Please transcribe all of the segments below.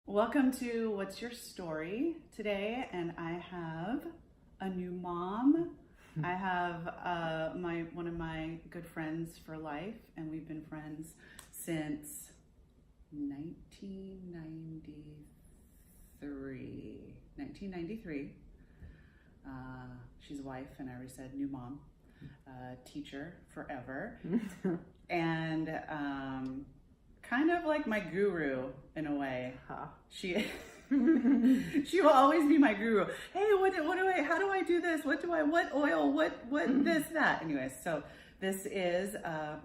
Welcome to What's Your Story today, and I have a new mom. I have one of my good friends for life, and we've been friends since 1993. 1993. She's a wife, and I already said new mom, teacher forever, and kind of like my guru in a way. She will always be my guru. Hey, what do I, how do I do this? What oil, what this, that. Anyways, so this is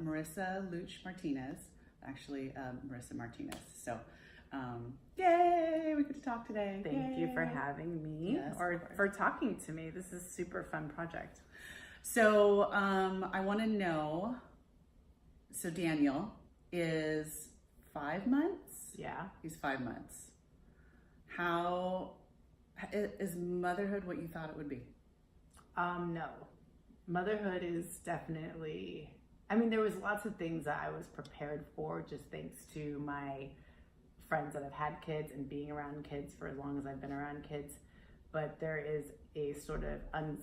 Marissa Martinez, actually Marissa Martinez. So yay, we get to talk today. Thank you for having me, Yes, or for talking to me. This is a super fun project. So I want to know, so Daniel is 5 months? Yeah. He's 5 months. How is motherhood what you thought it would be? No. Motherhood is definitely, there was lots of things that I was prepared for, just thanks to my friends that have had kids and being around kids for as long as I've been around kids. But there is a sort of an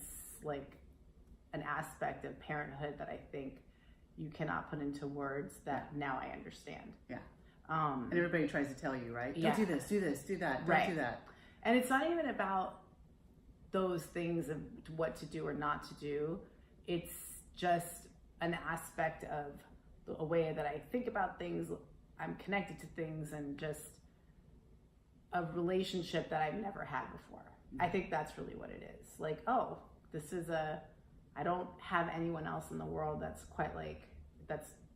aspect of parenthood that I think you cannot put into words that now I understand. Yeah. And everybody tries to tell you, right? Yeah. Don't do this, do this, do that, don't do that. And it's not even about those things of what to do or not to do. It's just an aspect of a way that I think about things. I'm connected to things, and just a relationship that I've never had before. I think that's really what it is. Like, oh, I don't have anyone else in the world that's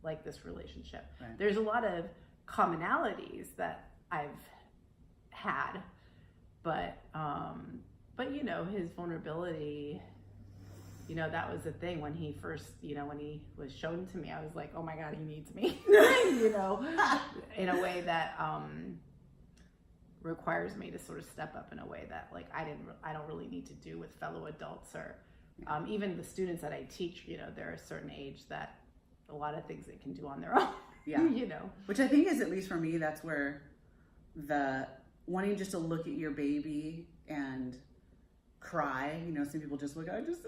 like this relationship. Right. There's a lot of commonalities that I've had, but his vulnerability, that was the thing when he first, when he was shown to me, I was like, oh my God, he needs me, in a way that requires me to sort of step up in a way that I don't really need to do with fellow adults, or even the students that I teach. They're a certain age that a lot of things they can do on their own. Yeah. Which I think is, at least for me, that's where the wanting just to look at your baby and cry, some people just look, I just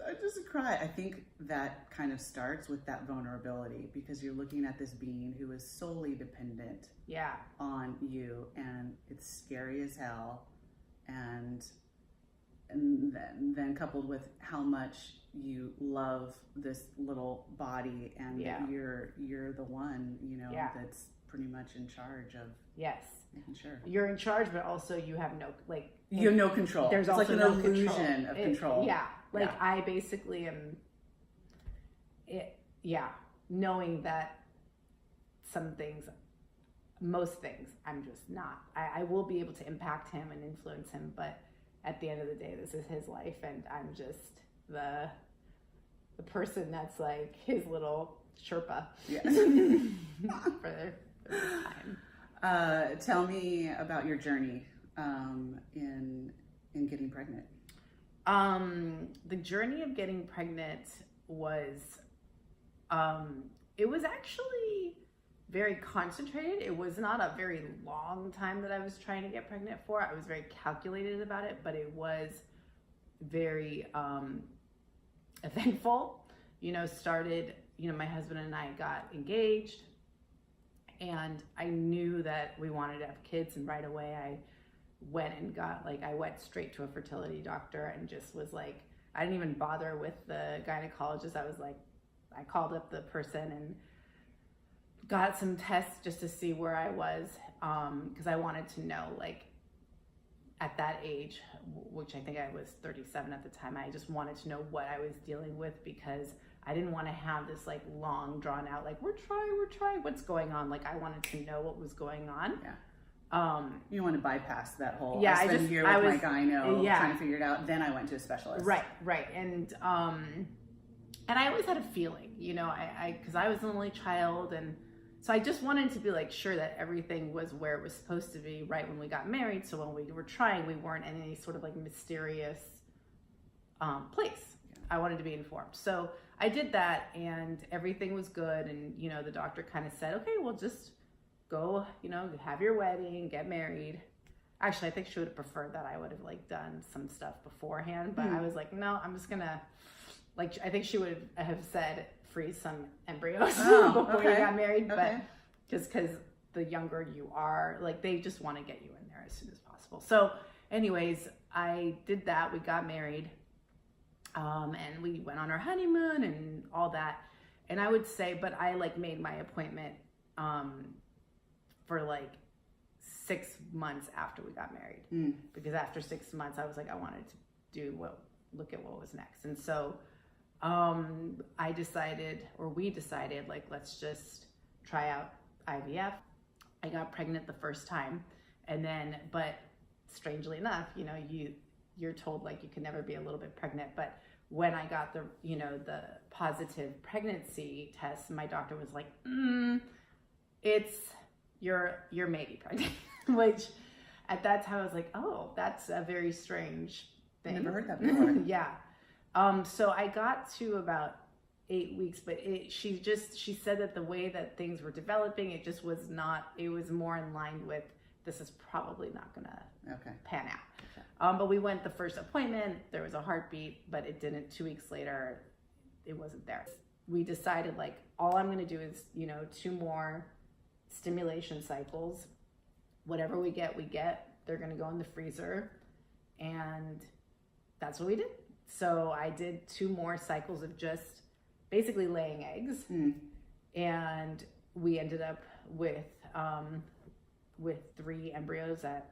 cry. I think that kind of starts with that vulnerability, because you're looking at this being who is solely dependent on you, and it's scary as hell. And then coupled with how much you love this little body, and you're the one, that's pretty much in charge of making sure. You're in charge, but also you have no control. There's it's also like an illusion of control. I basically am knowing that most things I'm just not. I will be able to impact him and influence him, but at the end of the day, this is his life, and I'm just the person that's like his little Sherpa. Yes. for this time. Tell me about your journey in getting pregnant. The journey of getting pregnant was, it was actually very concentrated. It was not a very long time that I was trying to get pregnant for. I was very calculated about it, but it was very eventful. My husband and I got engaged, and I knew that we wanted to have kids, and right away I went straight to a fertility doctor, and just was like, I didn't even bother with the gynecologist. I called up the person and got some tests just to see where I was, because I wanted to know, at that age, which I think I was 37 at the time, I just wanted to know what I was dealing with, because I didn't want to have this long drawn out, we're trying, what's going on? I wanted to know what was going on. Yeah. You want to bypass that whole, yeah, I spent a year with my gyno trying to figure it out, then I went to a specialist. Right. And I always had a feeling, because I was an only child, and so I just wanted to be sure that everything was where it was supposed to be right when we got married. So when we were trying, we weren't in any sort of mysterious place. Yeah. I wanted to be informed. So I did that, and everything was good. And, the doctor kind of said, okay, well, just go, have your wedding, get married. Actually, I think she would have preferred that I would have like done some stuff beforehand, but I was like, no, I'm just gonna, like, I think she would have said freeze some embryos before you got married, but just because the younger you are, like, they just want to get you in there as soon as possible. So anyways, I did that. We got married, and we went on our honeymoon and all that. And I would say, but I like made my appointment for like 6 months after we got married, because after 6 months I was like, I wanted to look at what was next. And so I decided, or we decided, like, let's just try out IVF. I got pregnant the first time, and then, but strangely enough, you know, you're told like you can never be a little bit pregnant, but when I got the, you know, the positive pregnancy test, my doctor was like, you're maybe pregnant, which at that time I was like, oh, that's a very strange thing. Never heard that before. Yeah. So I got to about 8 weeks, but she said that the way that things were developing, it just was not, it was more in line with, this is probably not gonna pan out. Okay. But we went the first appointment, there was a heartbeat, but it didn't. 2 weeks later, it wasn't there. We decided, like, all I'm gonna do is, you know, 2 more stimulation cycles. Whatever we get, they're gonna go in the freezer. And that's what we did. So I did 2 more cycles of just basically laying eggs. And we ended up with 3 embryos that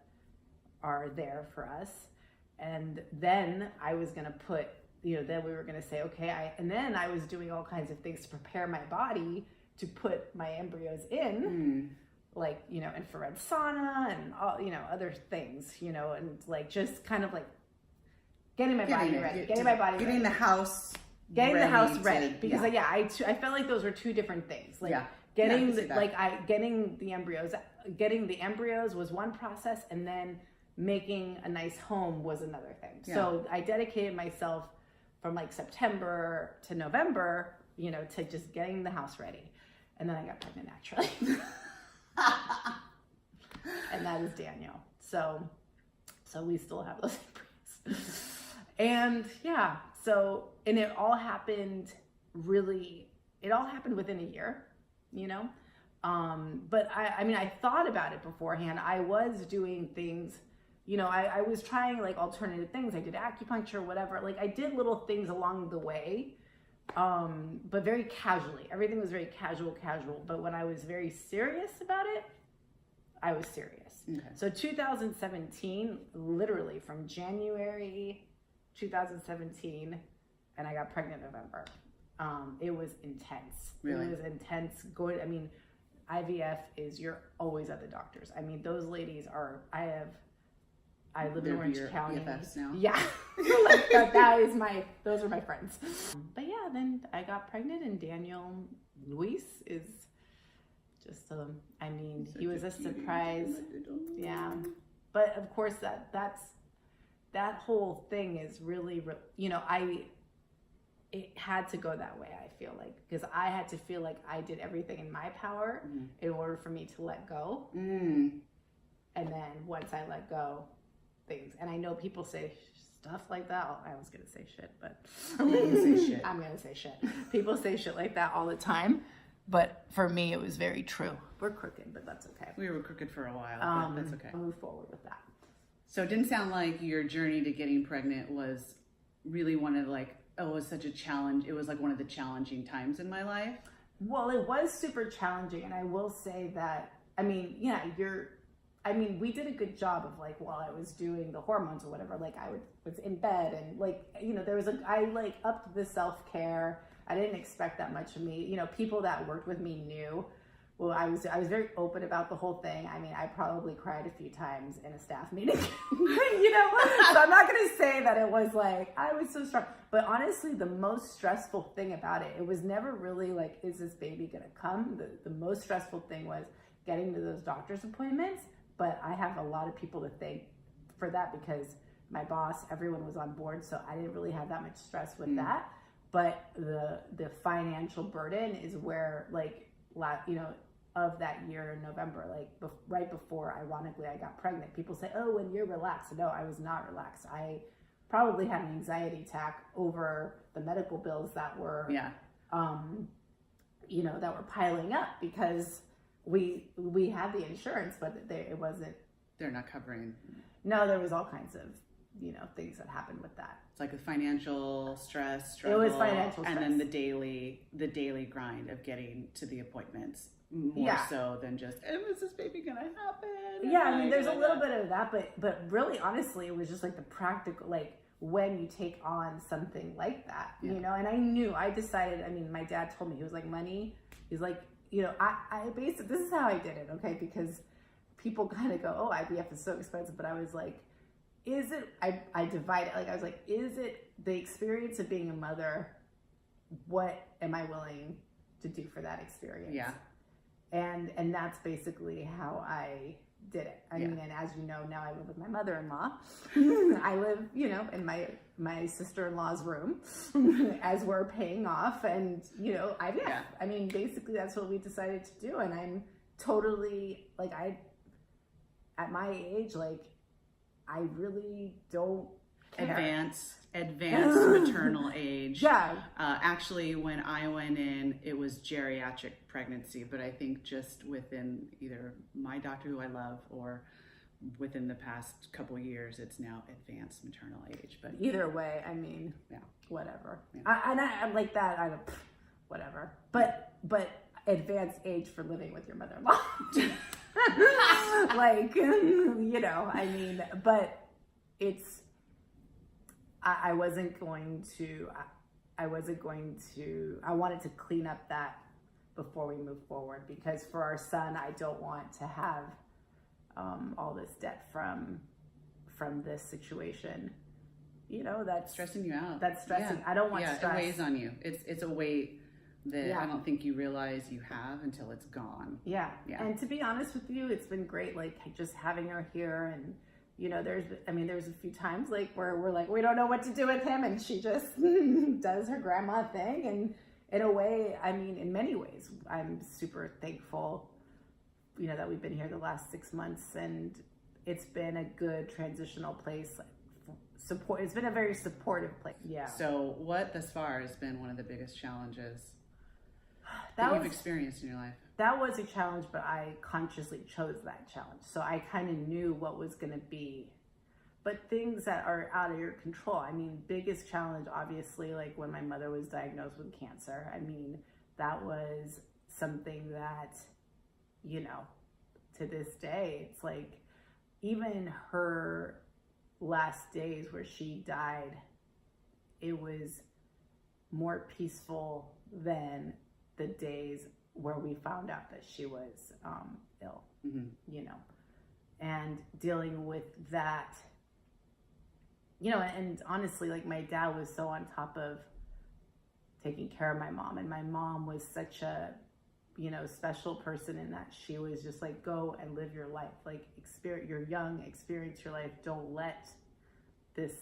are there for us. And then I was going to put, you know, then we were going to say, okay, and then I was doing all kinds of things to prepare my body to put my embryos in, like, you know, infrared sauna and all, you know, other things, you know, and like just kind of like getting my body ready, getting the house ready, because I felt like those were 2 different things. Like getting the embryos was one process, and then making a nice home was another thing. So I dedicated myself from like September to November, you know, to just getting the house ready. And then I got pregnant naturally. And that is Daniel. So we still have those embryos. And and it all happened within a year, you know? But I mean, I thought about it beforehand. I was doing things, you know, I was trying like alternative things. I did acupuncture, whatever. Like I did little things along the way, but very casually. Everything was very casual. But when I was very serious about it, I was serious. Okay. So 2017, literally from January 2017, and I got pregnant in November. It was intense. Really? It was intense. I mean, IVF is, you're always at the doctor's. I mean, those ladies are, I live in Orange County. BFFs now. Yeah. Those are my friends. But yeah, then I got pregnant, and Daniel Luis is just, I mean, he was a surprise. Yeah. But of course that whole thing is really, you know, it had to go that way, I feel like, because I had to feel like I did everything in my power in order for me to let go. And then once I let go, things, and I know people say stuff like that. I was going to say shit, but I'm going to say shit. People say shit like that all the time. But for me, it was very true. We're crooked, but that's okay. We were crooked for a while, but that's okay. I'll move forward with that. So it didn't sound like your journey to getting pregnant was really one of like, it was such a challenge. It was like one of the challenging times in my life. Well, it was super challenging. And I will say that, I mean, we did a good job of like, while I was doing the hormones or whatever, like I was in bed and like, you know, I like upped the self-care. I didn't expect that much of me. You know, people that worked with me knew. Well, I was very open about the whole thing. I mean, I probably cried a few times in a staff meeting, you know, so I'm not going to say that it was like, I was so strong, but honestly, the most stressful thing about it was never really like, is this baby going to come? The most stressful thing was getting to those doctor's appointments, but I have a lot of people to thank for that because my boss, everyone was on board, so I didn't really have that much stress with that, but the financial burden is where, like, you know, of that year in November, like right before, ironically, I got pregnant. People say, oh, when you're relaxed. No, I was not relaxed. I probably had an anxiety attack over the medical bills that were, you know, that were piling up because we had the insurance, but it wasn't. They're not covering. No, there was all kinds of, you know, things that happened with that. It's like a financial struggle. It was financial stress. And then the daily grind of getting to the appointments more so than just, is this baby gonna happen? Yeah, I mean, there's a little bit of that, but really, honestly, it was just like the practical, like when you take on something like that, you know. And I decided. I mean, my dad told me, he was like, money. He's like, you know, I basically, this is how I did it, okay? Because people kind of go, oh, IVF is so expensive, but I was like, is it? I divide it. Like I was like, is it the experience of being a mother? What am I willing to do for that experience? Yeah. And that's basically how I did it. I mean, and as you know, now I live with my mother-in-law. I live, you know, in my sister-in-law's room as we're paying off, and you know, I mean, basically that's what we decided to do, and I'm totally like, at my age, like, I really don't care. Advanced maternal age. Yeah. Actually, when I went in, it was geriatric pregnancy, but I think just within either my doctor, who I love, or within the past couple of years, it's now advanced maternal age. But either way, I mean, whatever. Yeah. I'm like that. I don't, whatever. But advanced age for living with your mother-in-law. Like, you know, I mean, but it's. I wanted to clean up that before we move forward, because for our son, I don't want to have all this debt from this situation. You know, that's stressing you out. That's stressing. I don't want stress. It weighs on you. It's a weight that I don't think you realize you have until it's gone. Yeah. And to be honest with you, it's been great, like just having her here. And you know, there's a few times like where we're like, we don't know what to do with him, and she just does her grandma thing. And in a way, I mean, in many ways, I'm super thankful, you know, that we've been here the last 6 months, and it's been a good transitional place. It's been a very supportive place. Yeah. So what thus far has been one of the biggest challenges that you've experienced in your life? That was a challenge, but I consciously chose that challenge. So I kind of knew what was going to be. But things that are out of your control. I mean, biggest challenge, obviously, like when my mother was diagnosed with cancer. I mean, that was something that, you know, to this day, it's like even her last days where she died, it was more peaceful than the days where we found out that she was ill, you know, and dealing with that, you know. And honestly, like my dad was so on top of taking care of my mom, and my mom was such a, you know, special person in that she was just like, go and live your life, like you're young, experience your life, don't let this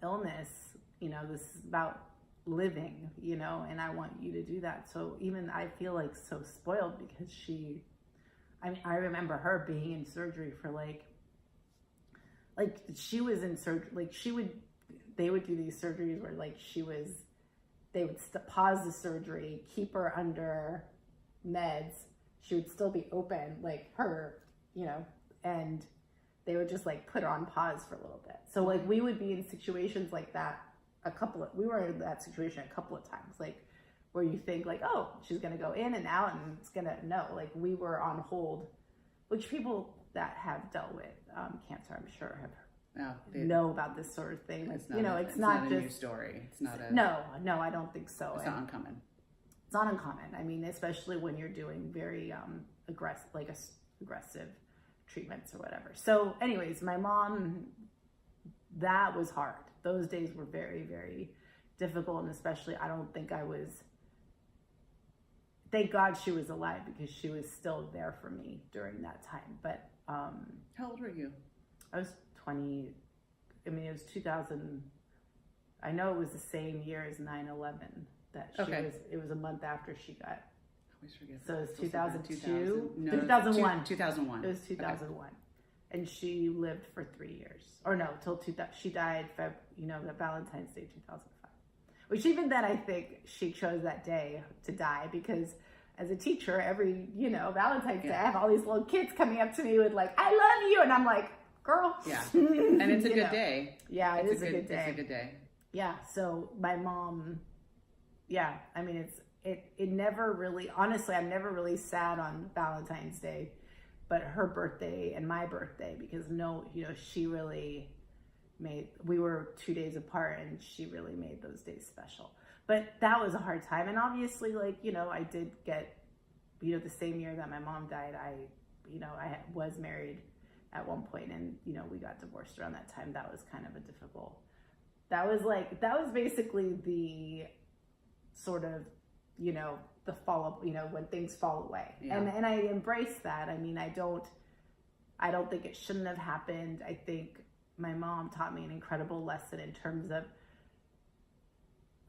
illness, you know, this is about living, you know, and I want you to do that. So even I feel like so spoiled because I remember her being in surgery for like she was in surgery, like they would do these surgeries where like they would pause the surgery, keep her under meds, she would still be open, like her, you know, and they would just like put her on pause for a little bit. So like we would be in situations like that. We were in that situation a couple of times, like where you think like, oh, she's going to go in and out and it's going to, no, like we were on hold, which people that have dealt with cancer, I'm sure know about this sort of thing. Like, you know, it's not just a new story. It's not a, no, I don't think so. It's not uncommon. It's not uncommon. I mean, especially when you're doing very aggressive treatments or whatever. So anyways, my mom, that was hard. Those days were very, very difficult. And especially, I don't think thank God she was alive, because she was still there for me during that time. But how old were you? I was 20. I mean, it was 2000. I know it was the same year as 9/11 that she was. It was a month after she got. always forget. So it was 2002? 2000. No, 2001. 2001. It was 2001. Okay. And she lived for 3 years. Or no, till 2000. She died, the Valentine's Day 2005. Which even then, I think she chose that day to die because as a teacher, every, Valentine's Day, I have all these little kids coming up to me with like, I love you. And I'm like, girl. Yeah. And it's a good day. Yeah, it's a good day. It's a good day. Yeah. So my mom, I mean, it never really, honestly, I'm never really sad on Valentine's Day, but her birthday and my birthday, because she really we were 2 days apart and she really made those days special. But that was a hard time. And obviously, I did get, the same year that my mom died, I was married at one point and, we got divorced around that time. That was kind of a difficult, that was basically the sort of, the fall, when things fall away. Yeah. And I embrace that. I mean, I don't think it shouldn't have happened. I think my mom taught me an incredible lesson in terms of,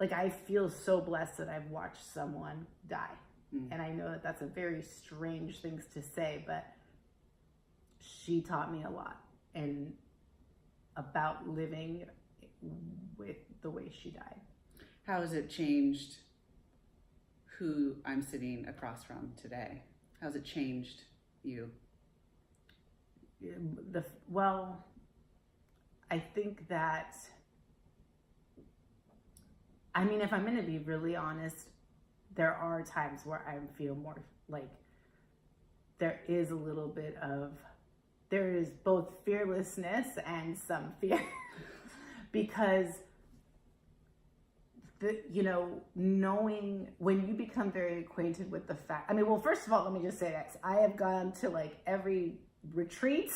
I feel so blessed that I've watched someone die. Mm. And I know that that's a very strange thing to say, but she taught me a lot and about living with the way she died. How has it changed who I'm sitting across from today? How's it changed you? I think that, if I'm going to be really honest, there are times where I feel more like there is a little bit of, there is both fearlessness and some fear because knowing when you become very acquainted with the fact, first of all, let me just say this. I have gone to every retreat.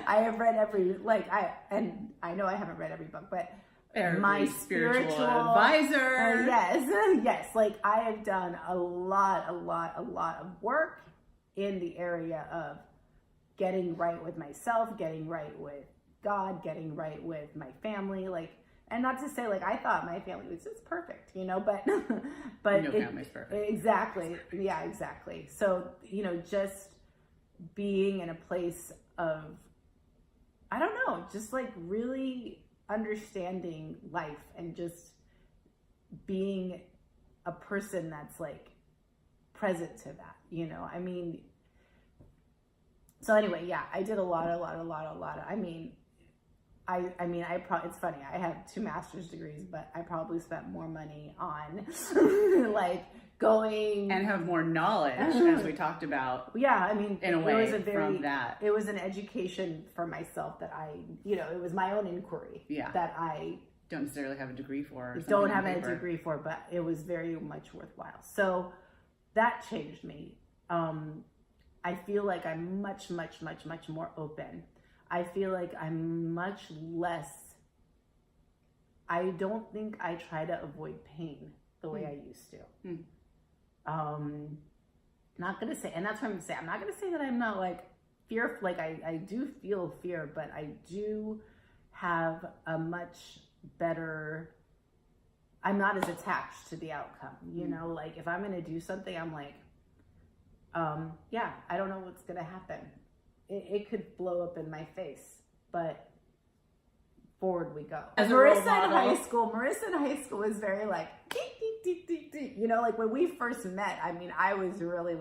I have read every, I know I haven't read every book, but my spiritual advisor. Yes. I have done a lot of work in the area of getting right with myself, getting right with God, getting right with my family, and not to say I thought my family was just perfect, but no family's perfect. Exactly. Yeah, exactly. So, just being in a place of, I don't know, just really understanding life and just being a person that's present to that, so anyway, I did a lot of, it's funny, I have 2 master's degrees, but I probably spent more money on going and have more knowledge as we talked about. Yeah, in a way, from that, it was an education for myself that it was my own inquiry. Yeah, that I don't necessarily have a degree for. Don't have a degree for, but it was very much worthwhile. So that changed me. I feel like I'm much more open. I feel like I'm much less. I don't think I try to avoid pain the way I used to. Not gonna say, and that's what I'm gonna say. I'm not gonna say that I'm not fear. I do feel fear, but I do have a much better. I'm not as attached to the outcome. If I'm gonna do something, I'm I don't know what's gonna happen. It could blow up in my face, but forward we go. As Marissa in high school was very deep, deep, deep. When we first met, I was really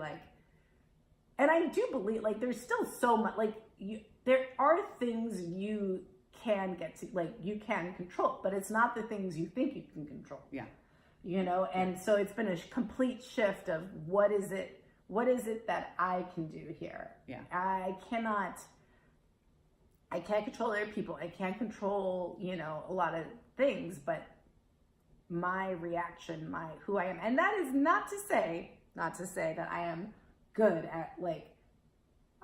and I do believe there's still so much there are things you can get to you can control, but it's not the things you think you can control. Yeah. And so it's been a complete shift of what is it that I can do here? Yeah. I can't control other people. I can't control, a lot of things, but my reaction, who I am. And that is not to say that I am good at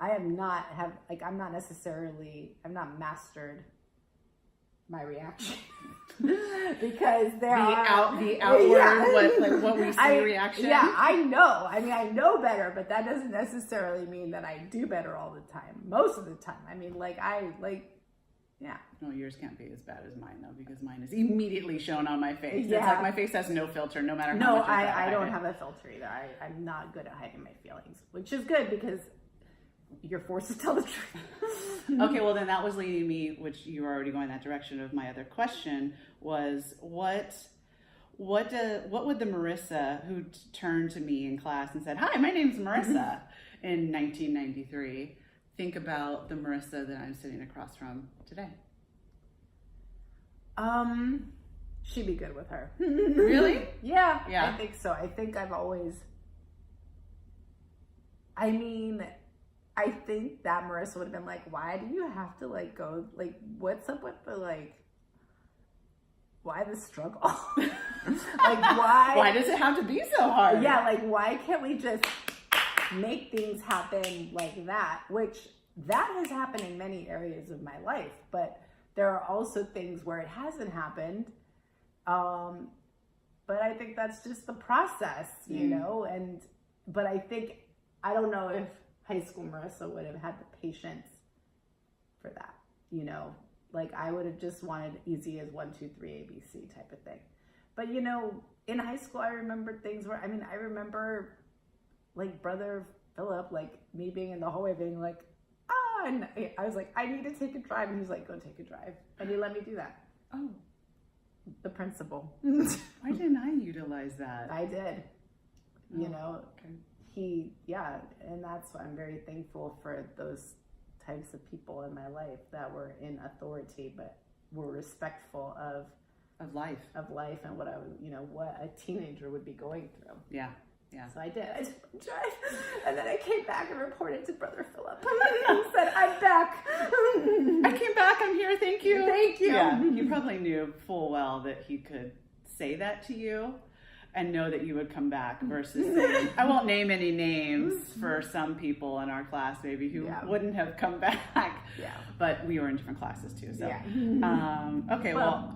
I'm not mastered my reaction because the outward what we see reaction. Yeah, I know. I know better, but that doesn't necessarily mean that I do better all the time. Most of the time, Yeah. No, yours can't be as bad as mine though, because mine is immediately shown on my face. Yeah. It's like my face has no filter, no matter how no, much I don't have a filter either. I'm not good at hiding my feelings, which is good because you're forced to tell the truth. Okay, well then that was leading me, which you were already going that direction of my other question, was what would the Marissa who turned to me in class and said, "Hi, my name's Marissa," in 1993, think about the Marissa that I'm sitting across from today? She'd be good with her. Really? Yeah, Yeah. I think so. I think that Marissa would have been like, why do you have to like go, like, what's up with the like, why the struggle? Like, why does it have to be so hard? Yeah, like, why can't we just make things happen like that? Which that has happened in many areas of my life, but there are also things where it hasn't happened. But I think that's just the process, you know? But I don't know if high school Marissa would have had the patience for that, you know? Like, I would have just wanted easy as 1, 2, 3, ABC type of thing. But, you know, in high school, I remember things where, I remember, like, Brother Philip, like, me being in the hallway being like, and I was like, I need to take a drive. And he was like, go take a drive. And he let me do that. Oh. The principal. Why didn't I utilize that? I did. You know, okay. And that's why I'm very thankful for those types of people in my life that were in authority, but were respectful of life and what what a teenager would be going through. Yeah. Yeah. So I did. I took a drive, and then I came back and reported to Brother Philip and said, I'm back. I came back. I'm here. Thank you. Thank you. Yeah. You probably knew full well that he could say that to you and know that you would come back versus saying, I won't name any names for some people in our class maybe who wouldn't have come back. Yeah. But we were in different classes too. So, okay. Well,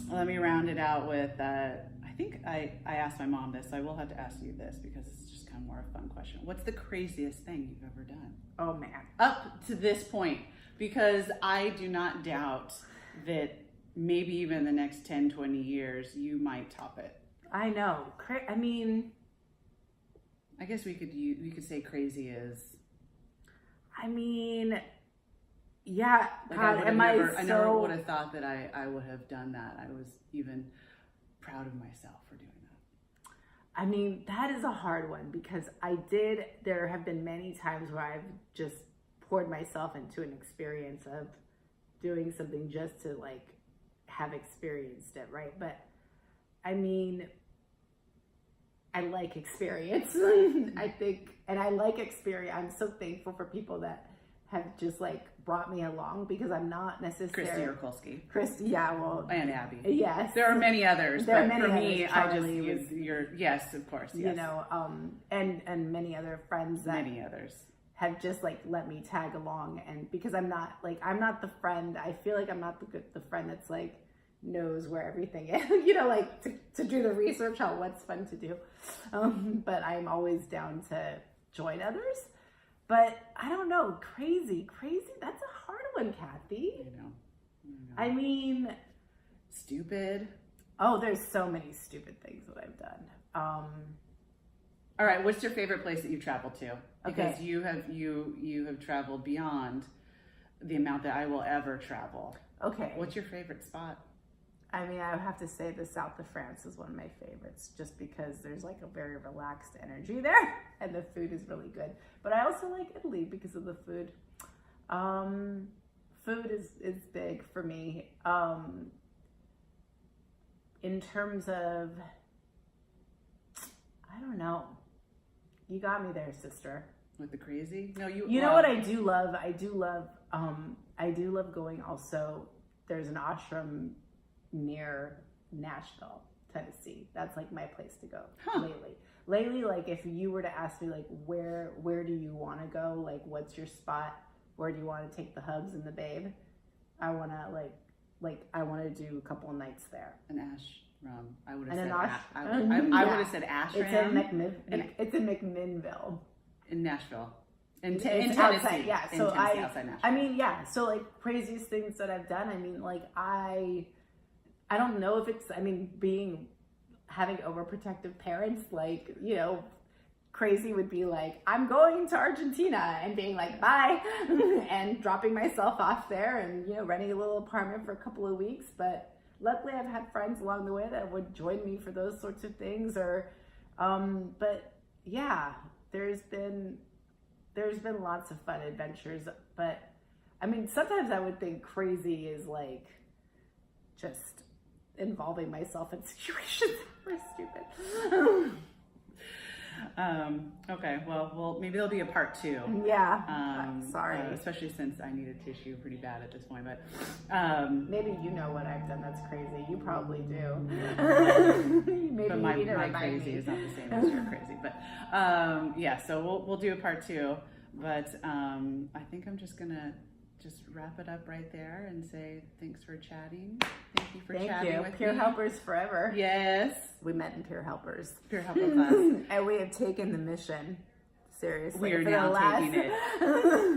let me round it out with, I think I asked my mom this, so I will have to ask you this because it's just kind of more a fun question. What's the craziest thing you've ever done? Oh, man. Up to this point, because I do not doubt that maybe even in the next 10, 20 years, you might top it. I know. I guess we could say crazy is. Yeah. Like God, I never would have thought that I would have done that. I was even proud of myself for doing that. That is a hard one because there have been many times where I've just poured myself into an experience of doing something just to like have experienced it, right? But I like experience. I like experience. I'm so thankful for people that have just like brought me along because I'm not necessarily Christy, yeah, well, and Abby. Yes, there are many others. There are but many for others. me, Charlie I just use your yes, of course. Yes. You know, and many other friends that have just like let me tag along, and because I'm not the friend. I feel like I'm not the friend that's like knows where everything is. You know, like to do the research on what's fun to do. But I'm always down to join others. But I don't know, crazy. That's a hard one, Kathy. I know. Stupid. Oh, there's so many stupid things that I've done. All right, what's your favorite place that you've traveled to? Because Okay. you have traveled beyond the amount that I will ever travel. Okay. What's your favorite spot? I would have to say the south of France is one of my favorites just because there's like a very relaxed energy there and the food is really good. But I also like Italy because of the food. Food is big for me. In terms of, I don't know. You got me there, sister. With the crazy? No, You know what I do love? I do love going also. There's an ashram near Nashville, Tennessee. That's like my place to go lately. Like if you were to ask me like where do you want to go, like what's your spot, where do you want to take the hubs and the babe, I want to I want to do a couple of nights there. An ashram. I would have said ashram. It's in McMinnville. In Nashville. In It's Tennessee. outside, yeah. In So Tennessee, outside Nashville. I mean, yeah. So like craziest things that I've done. I mean, like I don't know if it's. I mean, having overprotective parents, like crazy would be like I'm going to Argentina and being like bye, and dropping myself off there and renting a little apartment for a couple of weeks. But luckily, I've had friends along the way that would join me for those sorts of things. But yeah, there's been lots of fun adventures, but I mean, sometimes I would think crazy is like just involving myself in situations that were stupid. Okay, well, maybe there'll be a part 2. Yeah. Sorry. Especially since I need a tissue pretty bad at this point, but maybe what I've done that's crazy. You probably do. Maybe but my crazy is not the same as your crazy. But yeah, so we'll do a part 2. But I think I'm just gonna wrap it up right there and say thanks for chatting. Thank you for chatting with Peer me. Helpers forever. Yes. We met in Peer Helpers. Peer Helper class. And we have taken the mission seriously. We are now taking it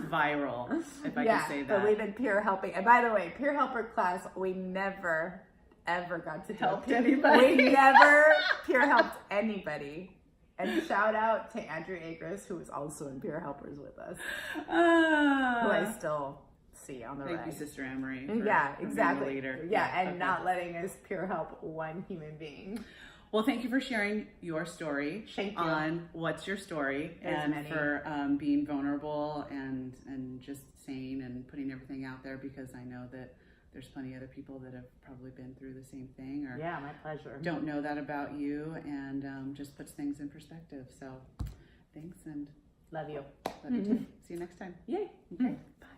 viral, if I can say that. But we've been peer helping. And by the way, Peer Helper class, we never, ever got to help anybody. We never peer helped anybody. And shout out to Andrew Agris, who was also in Peer Helpers with us, who I still see on the right. Thank you, Sister Anne-Marie. Yeah, exactly. Leader. Yeah, and not letting us peer help one human being. Well, thank you for sharing your story. Thank you. On What's Your Story, and for being vulnerable and just saying and putting everything out there, because I know that there's plenty of other people that have probably been through the same thing, or yeah, my pleasure. Don't know that about you, and just puts things in perspective. So, thanks, and love you. Love you too. See you next time. Yay. Okay. Bye.